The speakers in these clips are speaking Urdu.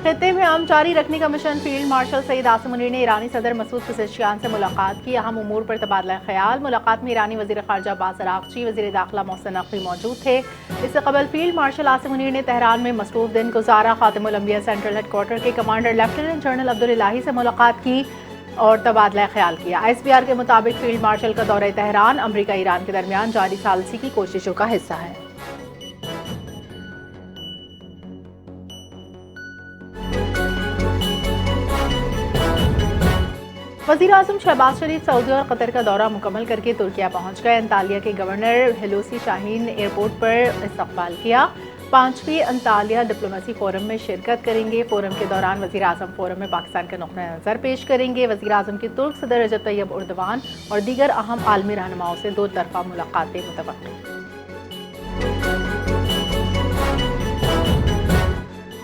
خطے میں امن جاری رکھنے کا مشن فیلڈ مارشل سعید عاصم منیر نے ایرانی صدر مسعود پزشکیان سے ملاقات کی. اہم امور پر تبادلہ خیال. ملاقات میں ایرانی وزیر خارجہ عباس عراقچی، وزیر داخلہ محسن نقوی موجود تھے. اس سے قبل فیلڈ مارشل عاصم منیر نے تہران میں مصروف دن گزارا. خاتم الانبیاء سینٹرل ہیڈ کوارٹر کے کمانڈر لیفٹیننٹ جنرل عبداللہی سے ملاقات کی اور تبادلہ خیال کیا. ISPR کے مطابق فیلڈ مارشل کا دورہ تہران امریکہ ایران کے درمیان جاری ثالثی کی کوششوں کا حصہ ہے. وزیر اعظم شہباز شریف سعودی اور قطر کا دورہ مکمل کر کے ترکیہ پہنچ گئے. انطالیہ کے گورنر ہلوسی شاہین نے ایئرپورٹ پر استقبال کیا. 5ویں انطالیہ ڈپلومیسی فورم میں شرکت کریں گے. فورم کے دوران وزیر اعظم فورم میں پاکستان کا نقطہ نظر پیش کریں گے. وزیر اعظم کی ترک صدر رجب طیب اردوان اور دیگر اہم عالمی رہنماؤں سے 2 طرفہ ملاقاتیں متوقع.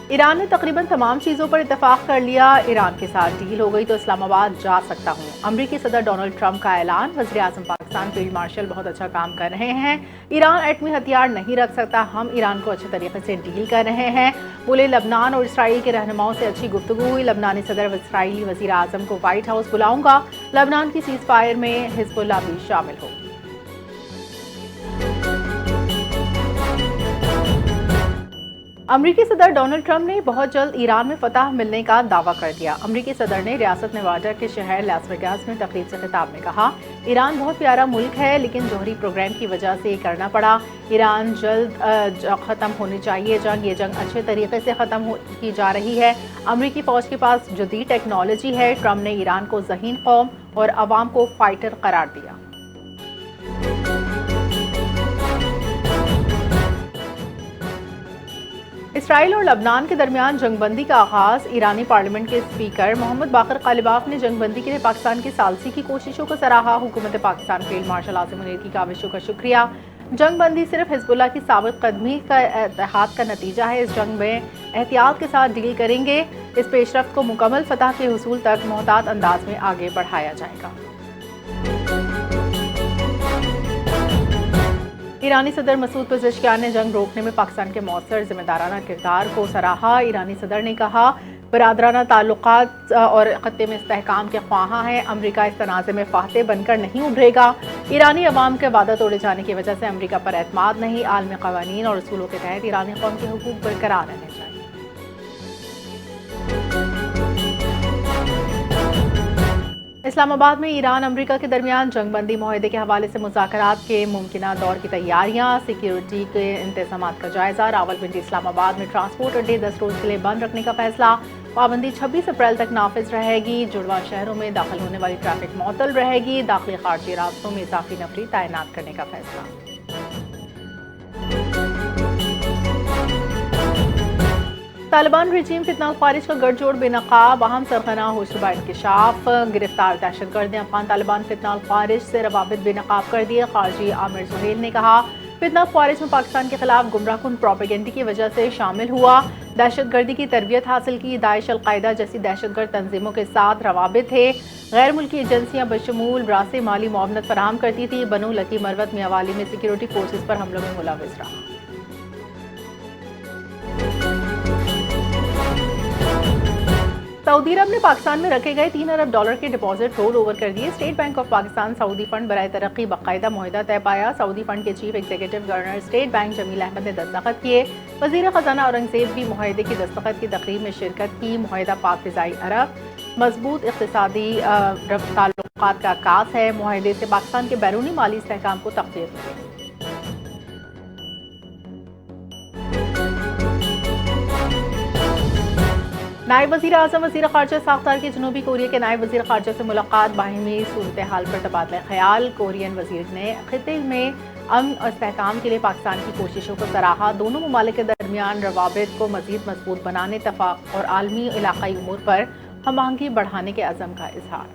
ایران نے تقریباً تمام چیزوں پر اتفاق کر لیا. ایران کے ساتھ ڈیل ہو گئی تو اسلام آباد جا سکتا ہوں. امریکی صدر ڈونلڈ ٹرمپ کا اعلان. وزیر اعظم پاکستان فیلڈ مارشل بہت اچھا کام کر رہے ہیں. ایران ایٹمی ہتھیار نہیں رکھ سکتا. ہم ایران کو اچھے طریقے سے ڈیل کر رہے ہیں. بولے لبنان اور اسرائیل کے رہنماؤں سے اچھی گفتگو ہوئی. لبنانی صدر اسرائیلی وزیر اعظم کو وائٹ ہاؤس بلاؤں گا. لبنان کی سیز فائر میں حزب اللہ بھی شامل ہوگی. امریکی صدر ڈونلڈ ٹرمپ نے بہت جلد ایران میں فتح ملنے کا دعویٰ کر دیا. امریکی صدر نے ریاست نیواڈا کے شہر لاس ویگاس میں تقریب سے خطاب میں کہا، ایران بہت پیارا ملک ہے لیکن جوہری پروگرام کی وجہ سے یہ کرنا پڑا. ایران جلد ختم ہونی چاہیے جنگ. یہ جنگ اچھے طریقے سے ختم کی جا رہی ہے. امریکی فوج کے پاس جدید ٹیکنالوجی ہے. ٹرمپ نے ایران کو ذہین قوم اور عوام کو فائٹر قرار دیا. اسرائیل اور لبنان کے درمیان جنگ بندی کا آغاز. ایرانی پارلیمنٹ کے اسپیکر محمد باقر غالباف نے جنگ بندی کے لیے پاکستان کی ثالثی کی کوششوں کو سراہا. حکومت پاکستان فیلڈ مارشل عاصم منیر کی کاوشوں کا شکریہ. جنگ بندی صرف حزب اللہ کی ثابت قدمی کا اتحاد کا نتیجہ ہے. اس جنگ میں احتیاط کے ساتھ ڈیل کریں گے. اس پیش رفت کو مکمل فتح کے حصول تک محتاط انداز میں آگے بڑھایا جائے گا. ایرانی صدر مسعود پزشکیان نے جنگ روکنے میں پاکستان کے مؤثر ذمہ دارانہ کردار کو سراہا. ایرانی صدر نے کہا، برادرانہ تعلقات اور خطے میں استحکام کے خواہاں ہیں. امریکہ اس تنازع میں فاتح بن کر نہیں ابھرے گا. ایرانی عوام کے وعدہ توڑے جانے کی وجہ سے امریکہ پر اعتماد نہیں. عالمی قوانین اور اصولوں کے تحت ایرانی قوم کے حقوق برقرار رہنے چاہیے. اسلام آباد میں ایران امریکہ کے درمیان جنگ بندی معاہدے کے حوالے سے مذاکرات کے ممکنہ دور کی تیاریاں. سیکیورٹی کے انتظامات کا جائزہ. راولپنڈی اسلام آباد میں ٹرانسپورٹ اڈے 10 روز کے لیے بند رکھنے کا فیصلہ. پابندی 26 اپریل تک نافذ رہے گی. جڑواں شہروں میں داخل ہونے والی ٹریفک معطل رہے گی. داخلی خارجی راستوں میں اضافی نفری تعینات کرنے کا فیصلہ. طالبان رجیم فتنہ الخوارج کا گٹھ جوڑ بے نقاب. اہم سرغنہ ہوشربہ انکشاف. گرفتار دہشت گرد نے افغان طالبان فتنہ الخوارج سے روابط بے نقاب کر دیے. خارجی عامر سہیل نے کہا، فتنہ الخوارج میں پاکستان کے خلاف گمراہ کن پروپیگنڈے کی وجہ سے شامل ہوا. دہشت گردی کی تربیت حاصل کی. داعش، القاعدہ جیسی دہشت گرد تنظیموں کے ساتھ روابط تھے. غیر ملکی ایجنسیاں بشمول براسے مالی معاونت فراہم کرتی تھی. بنو لکی مروت میاوالی میں سیکیورٹی فورسز پر حملوں میں ملوث رہا. سعودی عرب نے پاکستان میں رکھے گئے $3 ارب کے ڈپازٹ رول اوور کر دیے. State bank of Pakistan Saudi fund برائے ترقی باقاعدہ معاہدہ طے پایا. سعودی فنڈ کے chief executive governor state bank Jameel Ahmed نے دستخط کیے. وزیر خزانہ اورنگزیب بھی معاہدے کی دستخط کی تقریب میں شرکت کی. معاہدہ پاک فضائی عرب مضبوط اقتصادی تعلقات کا عکاس ہے. معاہدے سے پاکستان کے بیرونی مالی استحکام کو تقویت ملے گی. نائب وزیر اعظم وزیر خارجہ ساختار کی جنوبی کوریا کے نائب وزیر خارجہ سے ملاقات. باہمی صورتحال پر تبادلہ خیال. کورین وزیر نے خطے میں امن اور استحکام کے لیے پاکستان کی کوششوں کو سراہا. دونوں ممالک کے درمیان روابط کو مزید مضبوط بنانے، اتفاق اور عالمی علاقائی امور پر ہم آہنگی بڑھانے کے عزم کا اظہار.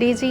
DG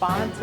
5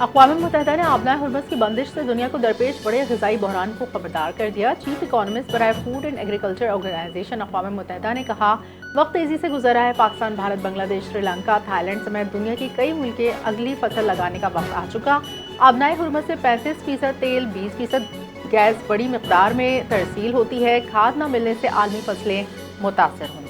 اقوام متحدہ نے آبنائے ہرمز کی بندش سے دنیا کو درپیش بڑے غذائی بحران کو خبردار کر دیا۔ چیف اکانومسٹ برائے فوڈ اینڈ ایگریکلچر آرگنائزیشن اقوام متحدہ نے کہا وقت تیزی سے گزر رہا ہے، پاکستان، بھارت، بنگلہ دیش، سری لنکا، تھائی لینڈ سمیت دنیا کی کئی ملکیں اگلی فصل لگانے کا وقت آ چکا۔ آبنائے ہرمز سے 35% تیل، 20% گیس بڑی مقدار میں ترسیل ہوتی ہے۔ کھاد نہ ملنے سے عالمی فصلیں متاثر ہوں گی۔